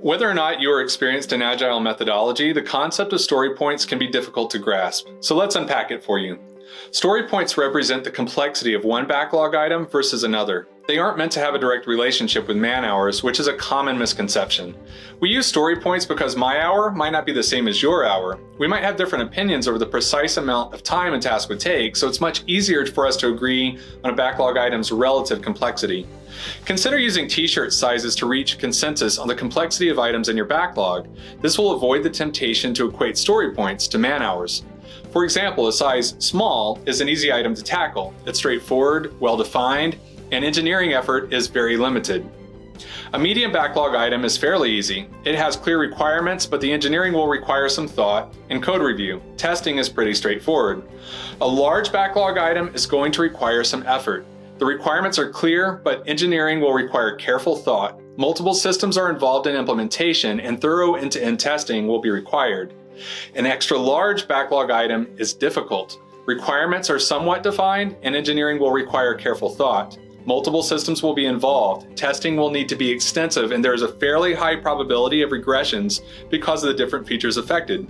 Whether or not you are experienced in Agile methodology, the concept of story points can be difficult to grasp. So let's unpack it for you. Story points represent the complexity of one backlog item versus another. They aren't meant to have a direct relationship with man hours, which is a common misconception. We use story points because my hour might not be the same as your hour. We might have different opinions over the precise amount of time a task would take, so it's much easier for us to agree on a backlog item's relative complexity. Consider using t-shirt sizes to reach consensus on the complexity of items in your backlog. This will avoid the temptation to equate story points to man hours. For example, a size small is an easy item to tackle. It's straightforward, well-defined, and engineering effort is very limited. A medium backlog item is fairly easy. It has clear requirements, but the engineering will require some thought and code review. Testing is pretty straightforward. A large backlog item is going to require some effort. The requirements are clear, but engineering will require careful thought. Multiple systems are involved in implementation, and thorough end-to-end testing will be required. An extra large backlog item is difficult. Requirements are somewhat defined, and engineering will require careful thought. Multiple systems will be involved. Testing will need to be extensive, and there is a fairly high probability of regressions because of the different features affected.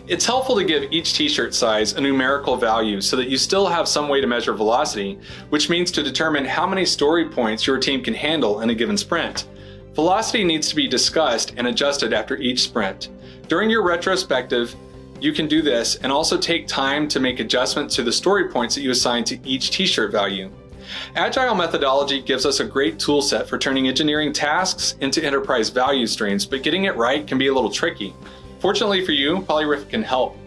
It's helpful to give each t-shirt size a numerical value so that you still have some way to measure velocity, which means to determine how many story points your team can handle in a given sprint. Velocity needs to be discussed and adjusted after each sprint. During your retrospective, you can do this and also take time to make adjustments to the story points that you assign to each t-shirt value. Agile methodology gives us a great tool set for turning engineering tasks into enterprise value streams, but getting it right can be a little tricky. Fortunately for you, Polyrific can help.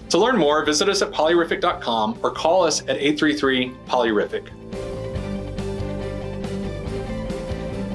To learn more, visit us at polyrific.com or call us at 833-POLYRIFIC.